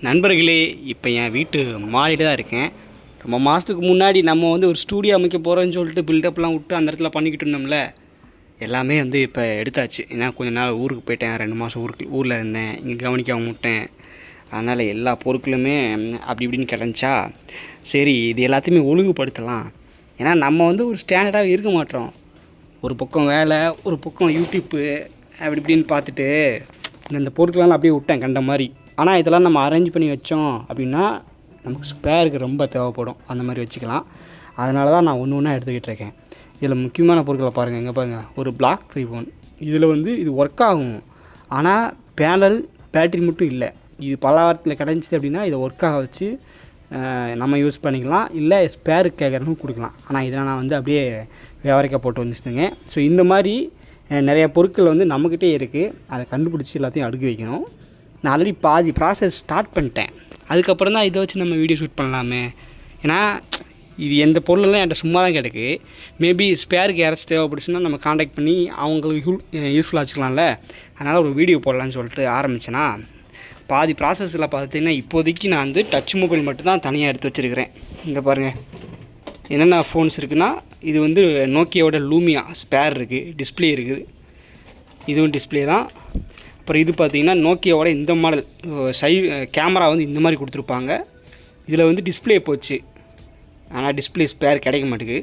நண்பர்களே, இப்போ என் வீட்டு மாடியில் தான் இருக்கேன். ரொம்ப மாதத்துக்கு முன்னாடி நம்ம வந்து ஒரு ஸ்டூடியோ அமைக்க போகிறோன்னு சொல்லிட்டு பில்டப்லாம் விட்டு அந்த இடத்துல பண்ணிக்கிட்டு இருந்தோம்ல, எல்லாமே வந்து இப்போ எடுத்தாச்சு. ஏன்னா கொஞ்ச நாள் ஊருக்கு போயிட்டேன், 2 மாதம் ஊரில் இருந்தேன், இங்கே கவனிக்காமல் விட்டேன். அதனால் எல்லா பொருட்களுமே அப்படி இப்படின்னு கிடந்துச்சா, சரி இது எல்லாத்தையுமே ஒழுங்குபடுத்தலாம். ஏன்னா நம்ம வந்து ஒரு ஸ்டாண்டர்டாக இருக்க மாட்டோம். ஒரு பக்கம் வேலை, ஒரு பக்கம் யூடியூப்பு அப்படி இப்படின்னு பார்த்துட்டு இந்த பொருட்களெல்லாம் அப்படியே விட்டேன் கண்ட மாதிரி. ஆனால் இதெல்லாம் நம்ம அரேஞ்ச் பண்ணி வச்சோம் அப்படின்னா நமக்கு ஸ்பேருக்கு ரொம்ப தேவைப்படும். அந்த மாதிரி வச்சுக்கலாம். அதனால தான் நான் ஒன்று ஒன்றா எடுத்துக்கிட்டு இருக்கேன். இதில் முக்கியமான பொருட்களை பாருங்கள். இங்கே பாருங்கள், ஒரு பிளாக் 3 ஃபோன். இதில் வந்து இது ஒர்க் ஆகும், ஆனால் பேனல் பேட்டரி மட்டும் இல்லை. இது பலவாரத்தில் கிடஞ்சிது அப்படின்னா இதை ஒர்க் ஆக வச்சு நம்ம யூஸ் பண்ணிக்கலாம், இல்லை ஸ்பேருக்கு கேட்குறதும் கொடுக்கலாம். ஆனால் இதெல்லாம் நான் வந்து அப்படியே வியாபாரிக்க போட்டு வந்துச்சுங்க. ஸோ இந்த மாதிரி நிறைய பொருட்கள் வந்து நம்மக்கிட்டே இருக்குது. அதை கண்டுபிடிச்சி எல்லாத்தையும் அடுக்கி வைக்கணும். நான் ஆல்ரெடி பாதி ப்ராசஸ் ஸ்டார்ட் பண்ணிட்டேன். அதுக்கப்புறம் தான் இதை வச்சு நம்ம வீடியோ ஷூட் பண்ணலாமே. ஏன்னா இது எந்த பொருளெல்லாம் என்கிட்ட சும்மா தான் கிடக்கு. மேபி ஸ்பேருக்கு யாராச்சும் தேவைப்படுச்சுன்னா நம்ம காண்டாக்ட் பண்ணி அவங்களுக்கு யூஸ்ஃபுல்லாக வச்சுக்கலாம்ல. அதனால் ஒரு வீடியோ போடலான்னு சொல்லிட்டு ஆரம்பித்தேன்னா, பாதி ப்ராசஸில் பார்த்தீங்கன்னா இப்போதைக்கு நான் வந்து டச் மொபைல் மட்டும்தான் தனியாக எடுத்து வச்சுருக்கிறேன். இங்கே பாருங்கள் என்னென்ன ஃபோன்ஸ் இருக்குன்னா, இது வந்து நோக்கியாவோட லூமியா ஸ்பேர் இருக்குது, டிஸ்பிளே இருக்குது, இதுவும் டிஸ்பிளே தான். அப்புறம் இது பார்த்திங்கன்னா நோக்கியாவோட இந்த மாடல் கேமரா வந்து இந்த மாதிரி கொடுத்துருப்பாங்க. இதில் வந்து டிஸ்பிளே போச்சு, ஆனால் டிஸ்பிளே ஸ்பேர் கிடைக்க மாட்டேங்குது.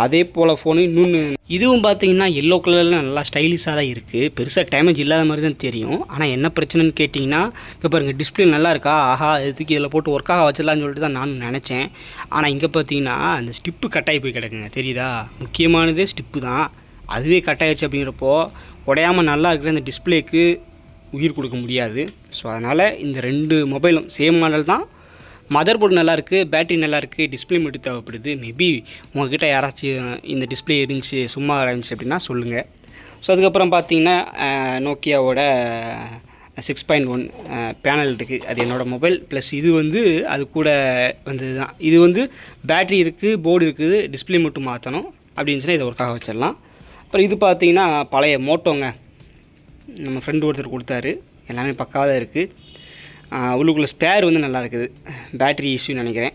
அதே போல் ஃபோனு இன்னொன்று, இதுவும் பார்த்திங்கன்னா எல்லோ கலரில் நல்லா ஸ்டைலிஷாக தான் இருக்குது. பெருசாக டேமேஜ் இல்லாத மாதிரி தான் தெரியும். ஆனால் என்ன பிரச்சனைன்னு கேட்டிங்கன்னா, இப்போ பாருங்கள் டிஸ்பிளே நல்லா இருக்கா, ஆஹா இதுக்கு இதில் போட்டு ஒர்க் ஆக வச்சிடலான்னு சொல்லிட்டு தான் நான் நினச்சேன். ஆனால் இங்கே பார்த்தீங்கன்னா அந்த ஸ்டிப்பு கட்டாகி போய் கிடக்குங்க, தெரியுதா? முக்கியமானதே ஸ்டிப்பு தான். அதுவே கட்டாயிடுச்சு அப்படிங்கிறப்போ உடையாமல் நல்லா இருக்கிற அந்த டிஸ்பிளேக்கு உயிர் கொடுக்க முடியாது. ஸோ அதனால் இந்த 2 மொபைலும் சேம் மாடல் தான். மதர் போர்டு நல்லாயிருக்கு, பேட்டரி நல்லாயிருக்கு, டிஸ்பிளே மட்டும் தேவைப்படுது. மேபி உங்கள்கிட்ட யாராச்சும் இந்த டிஸ்பிளே இருந்துச்சு சும்மா இருந்துச்சு அப்படின்னா சொல்லுங்கள். ஸோ அதுக்கப்புறம் பார்த்தீங்கன்னா நோக்கியாவோட 6.1 பேனல் இருக்குது. அது என்னோடய மொபைல் ப்ளஸ் இது வந்து அது கூட வந்தது தான். இது வந்து பேட்டரி இருக்குது, போர்டு இருக்குது, டிஸ்பிளே மட்டும் மாற்றணும் அப்படின்னு சொன்னால் இதை ஒர்க்காக வச்சிடலாம். அப்புறம் இது பார்த்தீங்கன்னா பழைய மோட்டோங்க, நம்ம ஃப்ரெண்டு ஒருத்தர் கொடுத்தாரு. எல்லாமே பக்காவாக தான் இருக்குது. உள்ளுக்குள்ளே ஸ்பேர் வந்து நல்லா இருக்குது, பேட்ரி இஷ்யூன்னு நினைக்கிறேன்.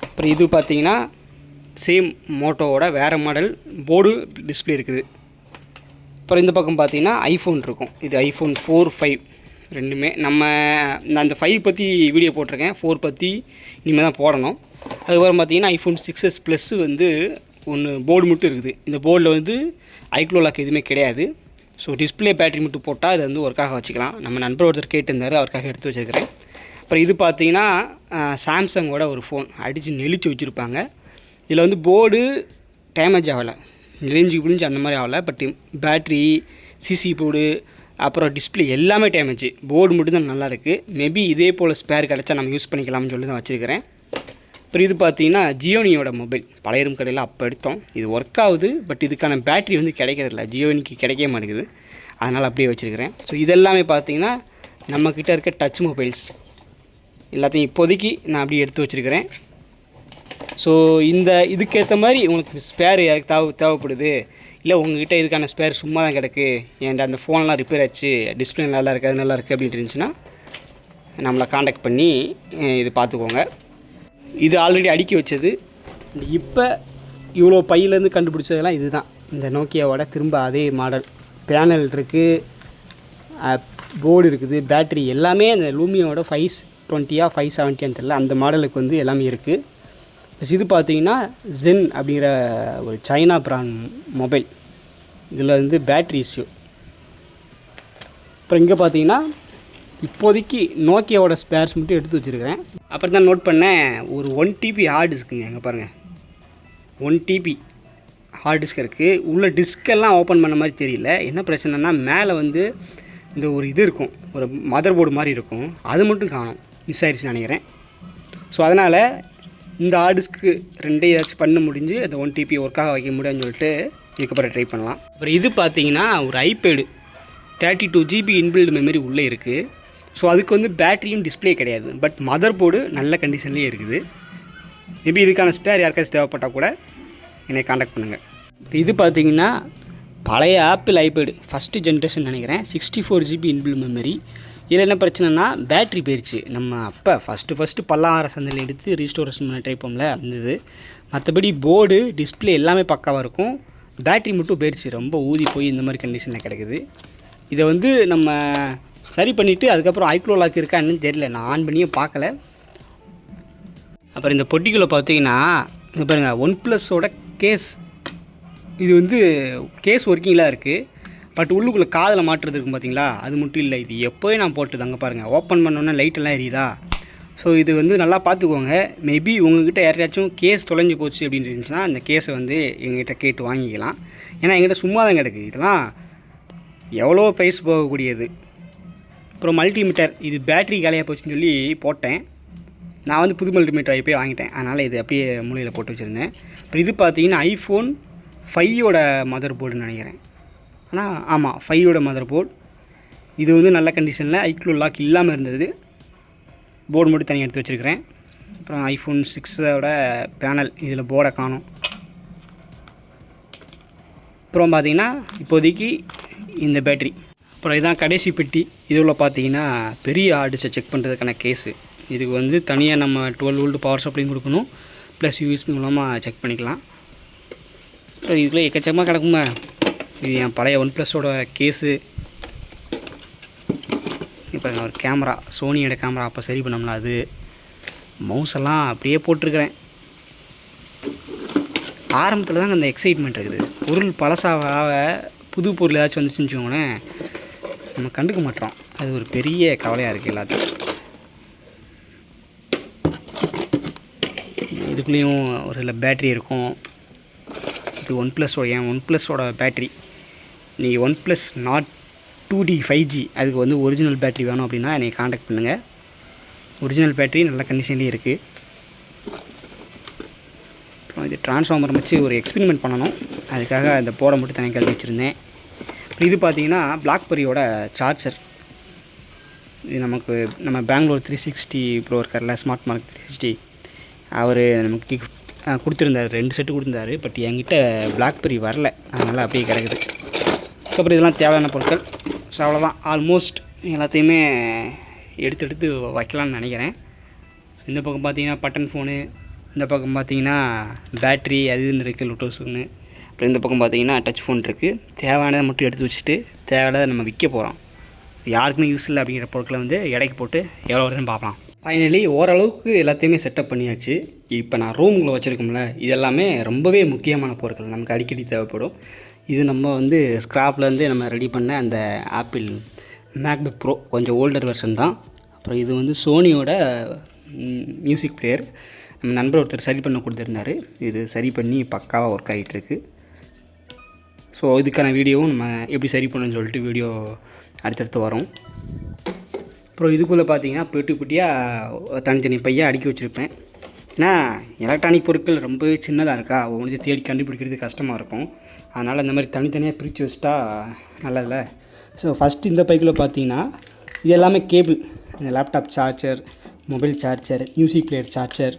அப்புறம் இது பார்த்திங்கன்னா சேம் மோட்டோவோட வேறு மாடல் போர்டு டிஸ்பிளே இருக்குது. அப்புறம் இந்த பக்கம் பார்த்திங்கன்னா ஐஃபோன் இருக்கும். இது ஐஃபோன் 4, 5 ரெண்டுமே. நான் அந்த 5 பற்றி வீடியோ போட்டிருக்கேன், 4 பற்றி இனிமேல் தான் போடணும். அதுக்கப்புறம் பார்த்திங்கன்னா ஐஃபோன் 6s ப்ளஸ் வந்து ஒன்று போர்டு மட்டும் இருக்குது. இந்த போர்டில் வந்து ஐக்ளோ லாக் எதுவுமே கிடையாது. ஸோ டிஸ்பிளே பேட்டரி மட்டும் போட்டால் இது வந்து ஒர்க்காக வச்சுக்கலாம். நம்ம நண்பர் ஒருத்தர் கேட்டிருந்தார், அவருக்காக எடுத்து வச்சுருக்கிறேன். அப்புறம் இது பார்த்திங்கன்னா சாம்சங்கோட ஒரு ஃபோன் அடித்து நெளிச்சு வச்சுருப்பாங்க. இதில் வந்து போர்டு டேமேஜ் ஆகலை, நெளிஞ்சு அந்த மாதிரி ஆகலை. பட் பேட்ரி, சிசி போர்டு, அப்புறம் டிஸ்பிளே எல்லாமே டேமேஜ். போர்டு மட்டும்தான் நல்லாயிருக்கு. மேபி இதே போல் ஸ்பேர் கிடச்சா நம்ம யூஸ் பண்ணிக்கலாம்னு சொல்லி தான் வச்சுருக்கிறேன். அப்புறம் இது பார்த்திங்கன்னா ஜியோனியோட மொபைல், பழையரும் கடையில் அப்போ எடுத்தோம். இது ஒர்க் ஆகுது, பட் இதுக்கான பேட்ரி வந்து கிடைக்கிறதில்ல, ஜியோனிக்கு கிடைக்கவே மாட்டேங்குது. அதனால் அப்படியே வச்சுருக்கிறேன். ஸோ இதெல்லாமே பார்த்திங்கன்னா நம்மக்கிட்ட இருக்க டச் மொபைல்ஸ் எல்லாத்தையும் இப்போதைக்கு நான் அப்படியே எடுத்து வச்சுருக்கிறேன். ஸோ இதுக்கேற்ற மாதிரி உங்களுக்கு ஸ்பேர் தேவைப்படுது, இல்லை உங்கள்கிட்ட இதுக்கான ஸ்பேர் சும்மா தான் கிடக்கு, என்கிட்ட அந்த ஃபோன்லாம் ரிப்பேர் ஆச்சு, டிஸ்பிளே நல்லா இருக்குது, அது நல்லா இருக்குது அப்படின்ட்டு இருந்துச்சுன்னா நம்மளை காண்டாக்ட் பண்ணி இது பார்த்துக்கோங்க. இது ஆல்ரெடி அடுக்கி வச்சது. இப்போ இவ்வளோ பையிலேருந்து கண்டுபிடிச்சதெல்லாம் இது தான். இந்த நோக்கியாவோட திரும்ப அதே மாடல் பேனல் இருக்குது, போர்டு இருக்குது, பேட்ரி எல்லாமே அந்த லூமியாவோட 520 570 தெரியல, அந்த மாடலுக்கு வந்து எல்லாமே இருக்குது. ப்ளஸ் இது பார்த்திங்கன்னா ஜென் அப்படிங்கிற ஒரு சைனா பிராண்ட் மொபைல். இதில் வந்து பேட்ரி இஷ்யூ. அப்புறம் இங்கே பார்த்தீங்கன்னா இப்போதைக்கு நோக்கியாவோட ஸ்பேர்ஸ் மட்டும் எடுத்து வச்சுருக்கிறேன். அப்புறம் தான் நோட் பண்ணேன், ஒரு 1 TB ஹார்ட் டிஸ்க்குங்க. எங்கே பாருங்கள், 1 TB ஹார்ட் டிஸ்க் இருக்குது. உள்ள டிஸ்கெல்லாம் ஓப்பன் பண்ண மாதிரி தெரியல. என்ன பிரச்சனைனா மேலே வந்து இந்த ஒரு இது இருக்கும், ஒரு மதர் போர்டு மாதிரி இருக்கும், அது மட்டும் காணும், மிஸ் ஆயிடுச்சுன்னு நினைக்கிறேன். ஸோ அதனால் இந்த ஹார்ட் டிஸ்க்கு 2 ஏதாச்சும் பண்ண முடிஞ்சு அந்த 1 TB ஒர்க்காக வைக்க முடியும்னு சொல்லிட்டு இதுக்கப்புறம் ட்ரை பண்ணலாம். அப்புறம் இது பார்த்திங்கன்னா ஒரு ஐபேடு 32 GB இன்பில்டு மெமரி உள்ளே இருக்குது. ஸோ அதுக்கு வந்து பேட்டரியும் டிஸ்பிளே கிடையாது, பட் மதர் போர்டு நல்ல கண்டிஷன்லேயே இருக்குது. மேபி இதுக்கான ஸ்பேர் யாருக்காச்சும் தேவைப்பட்டால் கூட என்னை காண்டாக்ட் பண்ணுங்கள். இது பார்த்திங்கன்னா பழைய ஆப்பிள் ஐபேடு ஃபஸ்ட்டு ஜென்ரேஷன் நினைக்கிறேன், 64 GB இன்பில்ட் மெமரி. இதில் என்ன பிரச்சனைனா பேட்ரி போயிடுச்சு. நம்ம அப்போ ஃபஸ்ட்டு பல்லார சந்தையில் எடுத்து ரீஸ்டோரேஷன் பண்ண டைப்போம்ல இருந்தது. மற்றபடி போர்டு டிஸ்பிளே எல்லாமே பக்காவாக இருக்கும். பேட்ரி மட்டும் போயிடுச்சு, ரொம்ப ஊதி போய் இந்த மாதிரி கண்டிஷனில் கிடக்குது. இதை வந்து நம்ம சரி பண்ணிவிட்டு அதுக்கப்புறம் ஐக்ளோ லாக் இருக்கா என்னன்னு தெரியல, நான் ஆன் பண்ணியே பார்க்கல. அப்புறம் இந்த பொட்டிக்குள்ளே பார்த்தீங்கன்னா இங்கே பாருங்கள், OnePlusோட கேஸ். இது வந்து கேஸ் ஒர்க்கிங்லாம் இருக்குது. பட் உள்ளுக்குள்ளே காதில் மாட்டுறது இருக்கும் பார்த்தீங்களா, அது மட்டும் இல்லை. இது எப்போவே நான் போட்டுது அங்கே பாருங்கள், ஓப்பன் பண்ணோன்னே லைட்டெல்லாம் எரியுதா. ஸோ இது வந்து நல்லா பார்த்துக்கோங்க. மேபி உங்கள்கிட்ட யாரையாச்சும் கேஸ் தொலைஞ்சி போச்சு அப்படின்னு இருந்துச்சுன்னா அந்த கேஸை வந்து எங்ககிட்ட கேட்டு வாங்கிக்கலாம். ஏன்னா எங்கிட்ட சும்மா தான் கிடக்கு, இதெல்லாம் எவ்வளோ ப்ரைஸ் போகக்கூடியது. அப்புறம் மல்டிமீட்டர், இது பேட்ரி காலியாக போச்சுன்னு சொல்லி போட்டேன். நான் வந்து புது மல்டிமீட்டர் போய் வாங்கிட்டேன், அதனால் இது அப்படியே மூலையில் போட்டு வச்சுருந்தேன். அப்புறம் இது பார்த்தீங்கன்னா iPhone 5ஓட மதர் போர்டுன்னு நினைக்கிறேன். ஆனால் ஆமாம், 5ஓட மதர் போர்டு. இது வந்து நல்ல கண்டிஷனில் ஐக்ளோ லாக் இல்லாமல் இருந்தது. போர்டு மட்டும் தனியாக எடுத்து வச்சுருக்கிறேன். அப்புறம் iPhone 6ஓட பேனல், இதில் போர்டை காணும். அப்புறம் பார்த்தீங்கன்னா இப்போதைக்கு இந்த பேட்ரி. அப்புறம் இதுதான் கடைசி பெட்டி. இதில் பார்த்தீங்கன்னா பெரிய ஹார்டிஸை செக் பண்ணுறதுக்கான கேஸு. இதுக்கு வந்து தனியாக நம்ம 12 வோல்ட் பவர் சப்ளையும் கொடுக்கணும், ப்ளஸ் யூஎஸ்பி மூலமாக செக் பண்ணிக்கலாம். அப்புறம் இதுக்குள்ளே எக்கச்சக்கமாக கிடக்குமா. இது என் பழைய OnePlusோட கேஸு. இப்போ ஒரு கேமரா, சோனியோட கேமரா அப்போ சரி பண்ணோம்ல அது. மவுஸ் எல்லாம் அப்படியே போட்டிருக்கிறேன். ஆரம்பத்தில் தாங்க அந்த எக்ஸைட்மெண்ட் இருக்குது. பொருள் பழசாக புது பொருள் ஏதாச்சும் வந்துச்சுன்னு வச்சுக்கோங்களேன், நம்ம கண்டுக்க மாட்டோம். அது ஒரு பெரிய கவலையாக இருக்குது எல்லாத்துக்கும். இதுக்குள்ளேயும் ஒரு சில பேட்ரி இருக்கும். இது OnePlusோட பேட்ரி. நீங்கள் OnePlus Nord 2D 5G அதுக்கு வந்து ஒரிஜினல் பேட்ரி வேணும் அப்படின்னா என்னை காண்டாக்ட் பண்ணுங்கள். ஒரிஜினல் பேட்ரி நல்ல கண்டிஷன்லேயும் இருக்குது. அப்புறம் இது ட்ரான்ஸ்ஃபார்மர் வச்சு ஒரு எக்ஸ்பெரிமெண்ட் பண்ணணும், அதுக்காக அந்த போர்டை மட்டும் தனியாக கழுவி வச்சுருந்தேன். இது பார்த்தீங்கன்னா பிளாக்பெரியோட சார்ஜர். இது நம்ம பெங்களூர் 360 ப்ரோ இருக்கார்ல, ஸ்மார்ட் மார்க் 360, அவர் நமக்கு கொடுத்துருந்தார். 2 செட்டு கொடுத்துருந்தாரு. பட் என்கிட்ட பிளாக்பெரி வரல, அதனால் அப்படியே கிடக்குது. அப்புறம் இதெல்லாம் தேவையான பொருட்கள். ஸோ அவ்வளோதான், ஆல்மோஸ்ட் எல்லாத்தையுமே எடுத்து வைக்கலான்னு நினைக்கிறேன். இந்த பக்கம் பார்த்தீங்கன்னா பட்டன் ஃபோனு, இந்த பக்கம் பார்த்தீங்கன்னா பேட்ரி அதுன்னு இருக்குது, ப்ளூடூத் ஒன்று. அப்புறம் இந்த பக்கம் பார்த்தீங்கன்னா டச் ஃபோன் இருக்குது. தேவையானதை மட்டும் எடுத்து வச்சுட்டு தேவையானதை நம்ம விற்க போகிறோம். யாருக்குமே யூஸ் இல்லை அப்படிங்கிற பொருட்களை வந்து எடைக்கு போட்டு எவ்வளோ வருதுன்னு பார்க்கலாம். ஃபைனலி ஓரளவுக்கு எல்லாத்தையுமே செட்டப் பண்ணியாச்சு. இப்போ நான் ரூமுக்குள்ளே வச்சுருக்கோம்ல, இது எல்லாமே ரொம்பவே முக்கியமான பொருட்கள், நமக்கு அடிக்கடி தேவைப்படும். இது நம்ம வந்து ஸ்க்ராப்லேருந்து நம்ம ரெடி பண்ண அந்த ஆப்பிள் மேக்புக் ப்ரோ, கொஞ்சம் ஓல்டர் வெர்ஷன் தான். அப்புறம் இது வந்து சோனியோட மியூசிக் பிளேயர். நம்ம நண்பர் ஒருத்தர் சரி பண்ண கொடுத்துருந்தாரு. இது சரி பண்ணி பக்காவாக ஒர்க் ஆகிட்டுருக்கு. ஸோ இதுக்கான வீடியோவும் நம்ம எப்படி சரி பண்ணணும்னு சொல்லிட்டு வீடியோ அடுத்தடுத்து வரும். அப்புறம் இதுக்குள்ளே பார்த்தீங்கன்னா பெட்டியாக தனித்தனி பையாக அடுக்கி வச்சுருப்பேன். ஏன்னா எலக்ட்ரானிக் பொருட்கள் ரொம்பவே சின்னதாக இருக்கா, ஒவ்வொன்றும் தேடி கண்டுபிடிக்கிறது கஷ்டமாக இருக்கும். அதனால் இந்த மாதிரி தனித்தனியாக பிரித்து வச்சுட்டா நல்லதில்ல. ஸோ ஃபஸ்ட்டு இந்த பைக்குள்ளே பார்த்தீங்கன்னா இது எல்லாமே கேபிள். இந்த laptop charger, mobile charger, music player charger,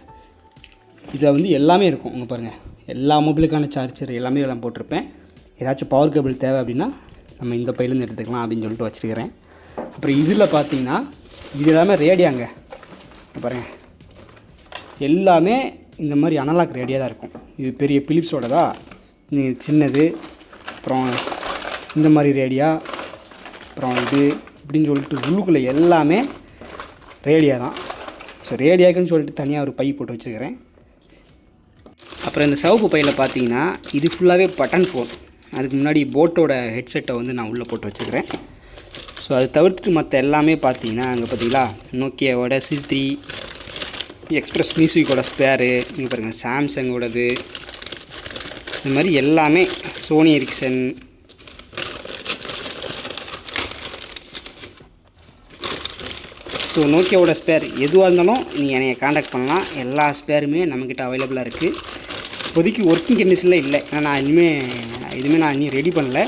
இதில் வந்து எல்லாமே இருக்கும். இங்கே பாருங்கள், எல்லா மொபைலுக்கான சார்ஜர் எல்லாமே எல்லாம் போட்டிருப்பேன். ஏதாச்சும் பவர் கேபிள் தேவை அப்படின்னா நம்ம இந்த பையிலேருந்து எடுத்துக்கலாம் அப்படின்னு சொல்லிட்டு வச்சுருக்கிறேன். அப்புறம் இதில் பார்த்தீங்கன்னா இது எல்லாமே ரேடியாங்க. பாருங்கள், எல்லாமே இந்த மாதிரி அனலாக் ரேடியாக தான் இருக்கும். இது பெரிய பிலிப்ஸோடதா, இது சின்னது, அப்புறம் இந்த மாதிரி ரேடியா, அப்புறம் இது இப்படின்னு சொல்லிட்டு உள்ளுக்குள்ளே எல்லாமே ரேடியா தான். ஸோ ரேடியாக்குன்னு சொல்லிட்டு தனியாக ஒரு பை போட்டு வச்சுருக்கிறேன். அப்புறம் இந்த சிவப்பு பையில் பார்த்தீங்கன்னா இது ஃபுல்லாகவே பட்டன் ஃபோன். அதுக்கு முன்னாடி போட்டோட ஹெட்செட்டை வந்து நான் உள்ளே போட்டு வச்சுக்கிறேன். ஸோ அதை தவிர்த்துட்டு மற்ற எல்லாமே பார்த்தீங்கன்னா அங்கே பார்த்தீங்களா நோக்கியாவோட C3, எக்ஸ்பிரஸ் மியூசிக்கோட ஸ்பேரு, இங்கே பாருங்கள் சாம்சங்கோடது, இந்த மாதிரி எல்லாமே சோனி எரிக்சன், ஸோ நோக்கியாவோட ஸ்பேர் எதுவாக இருந்தாலும் நீங்கள் என்னை காண்டாக்ட் பண்ணலாம். எல்லா ஸ்பேருமே நம்மக்கிட்ட அவைலபிளாக இருக்குது. இப்போதைக்கு ஒர்க்கிங் கண்டிஷனில் இல்லை, ஏன்னா நான் இன்னும் ரெடி பண்ணல.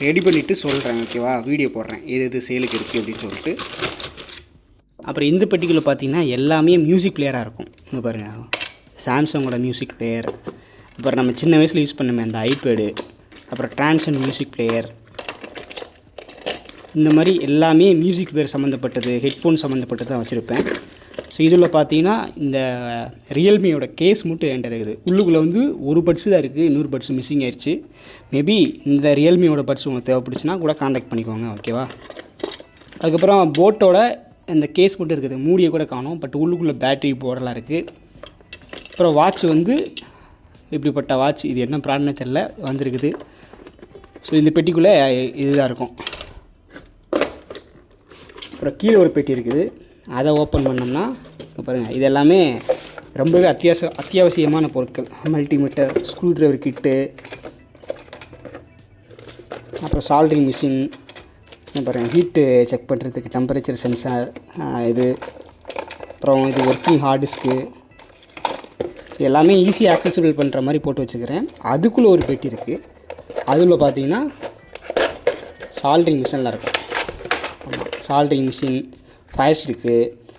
ரெடி பண்ணிவிட்டு சொல்கிறேன், ஓகேவா, வீடியோ போடுறேன் எது சேலுக்கு இருக்குது அப்படின்னு சொல்லிட்டு. அப்புறம் இந்த பெட்டிக்குள்ளே பார்த்தீங்கன்னா எல்லாமே மியூசிக் பிளேயராக இருக்கும். இங்கே பாருங்கள், சாம்சங்கோட மியூசிக் பிளேயர், அப்புறம் நம்ம சின்ன வயசில் யூஸ் பண்ணுமே அந்த ஐபேடு, அப்புறம் டிரான்சன் மியூசிக் பிளேயர், இந்த மாதிரி எல்லாமே மியூசிக் பிளேயர் சம்மந்தப்பட்டது, ஹெட்ஃபோன் சம்மந்தப்பட்டது தான் வச்சுருப்பேன். ஸோ இதில் பார்த்தீங்கன்னா இந்த ரியல்மியோட கேஸ் மட்டும் என்கிட்ட இருக்குது. உள்ளுக்குள்ளே வந்து ஒரு பட்ஸு தான் இருக்குது, இன்னொரு பட்ஸு மிஸ்ஸிங் ஆயிடுச்சு. மேபி இந்த ரியல்மியோட பட்ஸ் உங்களுக்கு தேவைப்படுச்சுன்னா கூட காண்டாக்ட் பண்ணிக்கோங்க, ஓகேவா. அதுக்கப்புறம் போட்டோட இந்த கேஸ் மட்டும் இருக்குது, மூடியை கூட காணும், பட் உள்ளுக்குள்ளே பேட்டரி போர்டெல்லாம் இருக்குது. அப்புறம் வாட்ச் வந்து இப்படிப்பட்ட வாட்ச், இது என்ன ப்ராண்ட்னே தெரில, வந்திருக்குது. ஸோ இந்த பெட்டிக்குள்ளே இதுதான் இருக்கும். அப்புறம் கீழே ஒரு பெட்டி இருக்குது, அதை ஓப்பன் பண்ணோம்னா பாருங்கள், இது எல்லாமே ரொம்பவே அத்தியாவசியமான பொருட்கள். மல்டிமீட்டர், ஸ்க்ரூ ட்ரைவர் கிட்டு, அப்புறம் சால்ட்ரிங் மிஷின், பாருங்கள் ஹீட்டு செக் பண்ணுறதுக்கு டெம்பரேச்சர் சென்சார் இது, அப்புறம் இது ஒர்க்கிங் ஹார்ட் டிஸ்க்கு, எல்லாமே ஈஸியாக ஆக்சசிபிள் பண்ணுற மாதிரி போட்டு வச்சுக்கிறேன். அதுக்குள்ளே ஒரு பெட்டி இருக்குது, அதில் பார்த்தீங்கன்னா சால்ட்ரிங் மிஷின்லாம் இருக்கும். ஆமாம், சால்ட்ரிங் மிஷின், ஃபயர் ஸ்டிக்கு,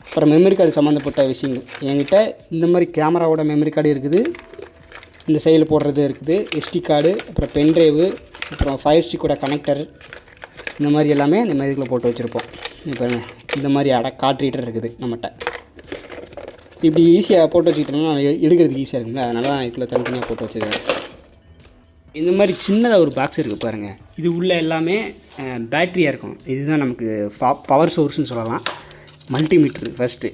அப்புறம் மெமரி கார்டு சம்மந்தப்பட்ட விஷயங்கள். என்கிட்ட இந்த மாதிரி கேமராவோட மெமரி கார்டு இருக்குது, இந்த சைடில் போடுறது இருக்குது, எஸ்டி கார்டு, அப்புறம் பென்ட்ரைவு, அப்புறம் ஃபயர் ஸ்டிக்கோட கனெக்டர், இந்த மாதிரி எல்லாமே இந்த மாதிரி இதுக்குள்ளே போட்டு வச்சுருப்போம். இப்போ இந்த மாதிரி கார்ட் ரீடர் இருக்குது நம்மகிட்ட. இப்படி ஈஸியாக போட்டு வச்சுக்கிட்டோம்னா எடுக்கிறதுக்கு ஈஸியாக இருக்குங்களா, அதனால தான் இதுக்குள்ளே தனித்தனியாக போட்டு வச்சுக்கிறேன். இந்த மாதிரி சின்னதாக ஒரு பாக்ஸ் இருக்குது பாருங்கள், இது உள்ளே எல்லாமே பேட்ரியாக இருக்கும். இதுதான் நமக்கு பவர் சோர்ஸ்னு சொல்லலாம். மல்டிமீட்ரு ஃபஸ்ட்டு,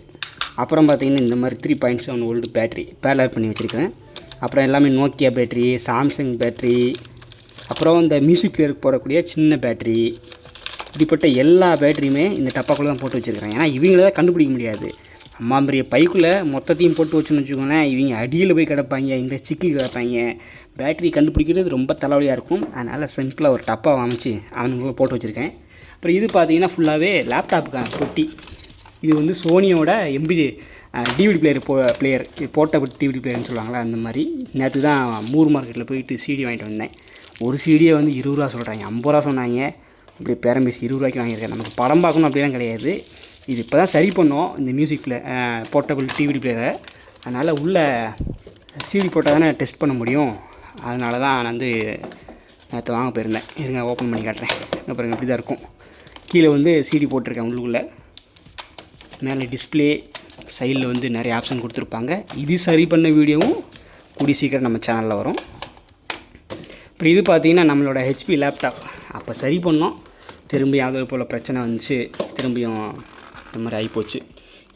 அப்புறம் பார்த்திங்கன்னா இந்த மாதிரி 3.7 வோல்ட் பேட்ரி பேரலர் பண்ணி வச்சுருக்கேன். அப்புறம் எல்லாமே நோக்கியா பேட்ரி, சாம்சங் பேட்ரி, அப்புறம் இந்த மியூசிக் பிளேயருக்கு போடக்கூடிய சின்ன பேட்ரி, இப்படிப்பட்ட எல்லா பேட்டரியுமே இந்த டப்பாக்குள்ளே தான் போட்டு வச்சுருக்கிறேன். ஏன்னா இவங்கள தான் கண்டுபிடிக்க முடியாது. அம்மா பெரிய பைக்குள்ளே மொத்தத்தையும் போட்டு வச்சுன்னு வச்சுக்கோங்களேன், இவங்க அடியில் போய் கிடப்பாங்க, இங்கே சிக்கி கிடப்பாங்க. பேட்ரி கண்டுபிடிக்கிறது ரொம்ப தலைவலியாக இருக்கும். அதனால் சிம்பிளாக ஒரு டப்பா அமைச்சு அவனுக்குள்ளே போட்டு வச்சுருக்கேன். அப்புறம் இது பார்த்திங்கன்னா ஃபுல்லாகவே லேப்டாப்புக்கான பொட்டி. இது வந்து சோனியோட டிவிடி பிளேயர் போர்ட்டபிள் டிவிடி பிளேயர்னு சொல்லுவாங்களா, அந்த மாதிரி. நேற்று தான் மூர் மார்க்கெட்டில் போயிட்டு சிடி வாங்கிட்டு வந்தேன். ஒரு சிடியை வந்து 20 ரூபா சொல்கிறாங்க, 50 ரூபா சொன்னாங்க. இப்படி பேரம்பேசி 20 ரூபாய்க்கு வாங்கியிருக்கேன். நமக்கு படம் பார்க்கணும் அப்படிலாம் கிடையாது. இது இப்போ தான் சரி பண்ணோம் இந்த மியூசிக் போர்ட்டபிள் டிவிடி பிளேயரை. அதனால் உள்ள சிடி போட்டால் தானே டெஸ்ட் பண்ண முடியும். அதனால தான் நான் வந்து நேற்று வாங்க போயிருந்தேன். இதுங்க ஓப்பன் பண்ணி காட்டுறேன். அப்புறம் இப்படி தான் இருக்கும். கீழே வந்து சிடி போட்டிருக்கேன் உள்ளுக்குள்ளே. மேலே டிஸ்பிளே, சைடில் வந்து நிறைய ஆப்ஷன் கொடுத்துருப்பாங்க. இது சரி பண்ண வீடியோவும் கூடிய சீக்கிரம் நம்ம சேனலில் வரும். அப்புறம் இது பார்த்திங்கன்னா நம்மளோட ஹெச்பி லேப்டாப் அப்போ சரி பண்ணோம். திரும்பியும் அதே போல் பிரச்சனை வந்துச்சு, திரும்பியும் இந்த மாதிரி ஆகிப்போச்சு.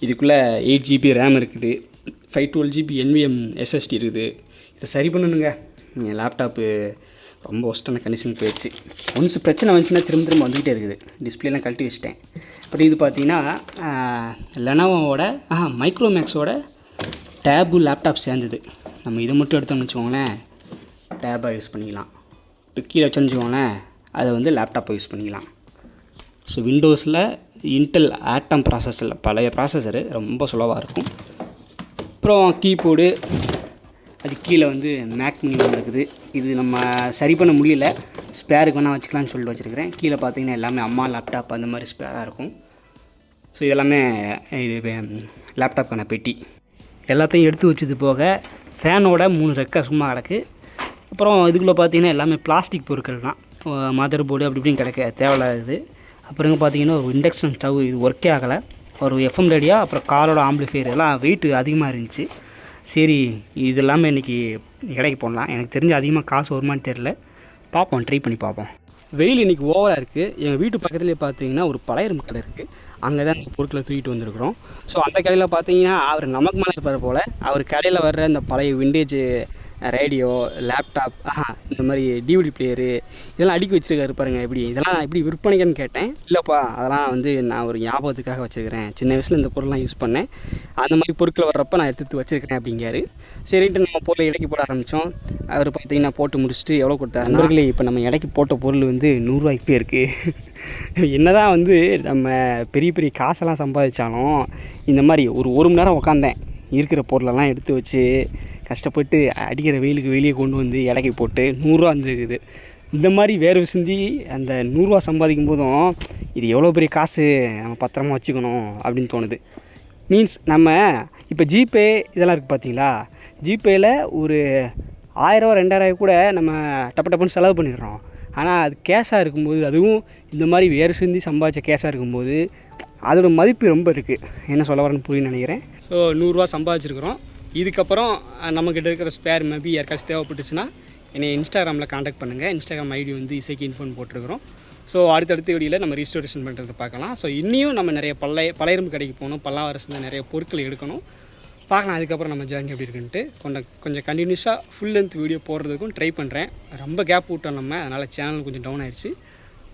இதுக்குள்ளே 8 GB ரேம் இருக்குது, 512 GB NVMe SSD இருக்குது. இதை சரி பண்ணணுங்க. என் லேப்டாப்பு ரொம்ப ஒஸ்ட்டான கண்டிஷனுக்கு போயிடுச்சு. ஒன்ஸ் பிரச்சனை வந்துச்சுன்னா திரும்ப வந்துக்கிட்டே இருக்குது. டிஸ்பிளேலாம் கழட்டி வச்சிட்டேன். அப்புறம் இது பார்த்திங்கன்னா லெனோவோட மைக்ரோமேக்ஸோட டேபு லேப்டாப் சேர்ந்தது. நம்ம இதை மட்டும் எடுத்தோம்னு வச்சுக்கோங்களேன், டேபாக யூஸ் பண்ணிக்கலாம். இப்போ கீழே வச்சோன்னு வச்சுக்கோங்களேன், அதை வந்து லேப்டாப்பை யூஸ் பண்ணிக்கலாம். ஸோ விண்டோஸில் இன்டெல் ஆட்டம் ப்ராசஸரில் பழைய ப்ராசஸரு ரொம்ப சுலவாக இருக்கும். அப்புறம் கீபோர்டு, அது கீழே வந்து மேக் மினி இருக்குது. இது நம்ம சரி பண்ண முடியல, ஸ்பேருக்கு வேணால் வச்சுக்கலான்னு சொல்லிட்டு வச்சுருக்கிறேன். கீழே பார்த்தீங்கன்னா எல்லாமே அம்மா லேப்டாப் அந்த மாதிரி ஸ்பேராக இருக்கும். ஸோ இதெல்லாமே இது லேப்டாப்க்கான பெட்டி. எல்லாத்தையும் எடுத்து வச்சது போக ஃபேனோட 3 ரெக்கை சும்மா கிடக்கு. அப்புறம் இதுக்குள்ளே பார்த்தீங்கன்னா எல்லாமே பிளாஸ்டிக் பொருட்கள் தான். மதர் போர்டு அப்படி இப்படின்னு கிடக்க தேவையில்லாதது. அப்புறம் பார்த்தீங்கன்னா ஒரு இண்டக்ஷன் ஸ்டவ், இது ஒர்க்கே ஆகலை. ஒரு FM ரேடியோ, அப்புறம் காரோட ஆம்பிளிஃபையர், இதெல்லாம் வெயிட்டு அதிகமாக இருந்துச்சு. சரி இது எல்லாமே இன்றைக்கி கடைக்கு போடலாம். எனக்கு தெரிஞ்சு அதிகமாக காசு வருமானு தெரில, பார்ப்போம், ட்ரை பண்ணி பார்ப்போம். வெயில் இன்றைக்கி ஓவராக இருக்குது. எங்கள் வீட்டு பக்கத்துலேயே பார்த்தீங்கன்னா ஒரு பழையரும் கடை இருக்குது. அங்கே தான் இந்த பொருட்களை தூக்கிட்டு வந்திருக்கிறோம். ஸோ அந்த கடையில் பார்த்தீங்கன்னா அவர் நமக்கு மேலே இருப்பார் போல். அவர் கடையில் வர்ற இந்த பழைய விண்டேஜ் ரேடியோ, லேப்டாப், இந்த மாதிரி டிவிடி பிளேயரு இதெல்லாம் அடுக்கி வச்சுருக்காரு பாருங்க. இதெல்லாம் எப்படி விற்பனைக்குன்னு கேட்டேன். இல்லைப்பா, அதெல்லாம் வந்து நான் ஒரு ஞாபகத்துக்காக வச்சுருக்கிறேன், சின்ன வயசில் இந்த பொருள்லாம் யூஸ் பண்ணேன், அந்த மாதிரி பொருட்கள் வர்றப்போ நான் எடுத்து வச்சுருக்கிறேன் அப்படிங்காரு. சரின்ட்டு நம்ம பொருளை இடைக்கு போட ஆரம்பித்தோம். அவர் பார்த்திங்கன்னா போட்டு முடிச்சுட்டு எவ்வளோ கொடுத்தாரு நண்பர்களே. இப்போ நம்ம இடைக்கு போட்ட பொருள் வந்து 100 ரூபாய்க்கு இருக்குது. என்ன தான் வந்து நம்ம பெரிய பெரிய காசெல்லாம் சம்பாதிச்சாலும் இந்த மாதிரி ஒரு மணி நேரம் உட்காந்தேன், இருக்கிற பொருளெல்லாம் எடுத்து வச்சு கஷ்டப்பட்டு அடிக்கிற வெயிலுக்கு வெளியே கொண்டு வந்து இடைக்கு போட்டு 100 ரூபா வந்துருக்குது. இந்த மாதிரி வேறு சிந்தி அந்த 100 ரூபா சம்பாதிக்கும் போதும் இது எவ்வளோ பெரிய காசு, நம்ம பத்திரமா வச்சுக்கணும் அப்படின்னு தோணுது. மீன்ஸ் நம்ம இப்போ ஜிபே இதெல்லாம் இருக்குது பார்த்தீங்களா, ஜிபேயில் ஒரு 1000 2000 கூட நம்ம டப்பு டப்புன்னு செலவு பண்ணிடுறோம். ஆனால் அது கேஷாக இருக்கும்போது, அதுவும் இந்த மாதிரி வேறு சிந்தி சம்பாதிச்ச கேஷாக இருக்கும்போது அதோட மதிப்பு ரொம்ப இருக்குது. என்ன சொல்ல வரேன்னு புரியுன்னு நினைக்கிறேன். ஸோ 100 சம்பாதிச்சிருக்கிறோம். இதுக்கப்புறம் நம்மக்கிட்ட இருக்கிற ஸ்பேர் மேபி யாருக்காச்சும் தேவைப்பட்டுச்சுன்னா என்னை இன்ஸ்டாகிராமில் காண்டாக்ட் பண்ணுங்கள். இன்ஸ்டாகிராம் ஐடி வந்து இசைக்கு இன்ஃபோன் போட்டிருக்கிறோம். ஸோ அடுத்தடுத்த வீடியோவில் நம்ம ரீஸ்டோரேஷன் பண்ணுறது பார்க்கலாம். ஸோ இன்னியும் நம்ம நிறைய பழையரும்பு கடைக்கு போகணும், பல்லாவரசு நிறைய பொருட்கள் எடுக்கணும், பார்க்கலாம். அதுக்கப்புறம் நம்ம ஜேர்னி எப்படி இருக்குன்ட்டு கொஞ்சம் கண்டினியூஸாக ஃபுல் லென்த் வீடியோ போடுறதுக்கும் ட்ரை பண்ணுறேன். ரொம்ப கேப் விட்டோம் நம்ம, அதனால் சேனல் கொஞ்சம் டவுன் ஆகிடுச்சு.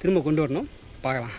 திரும்ப கொண்டு வரணும், பார்க்கலாம்.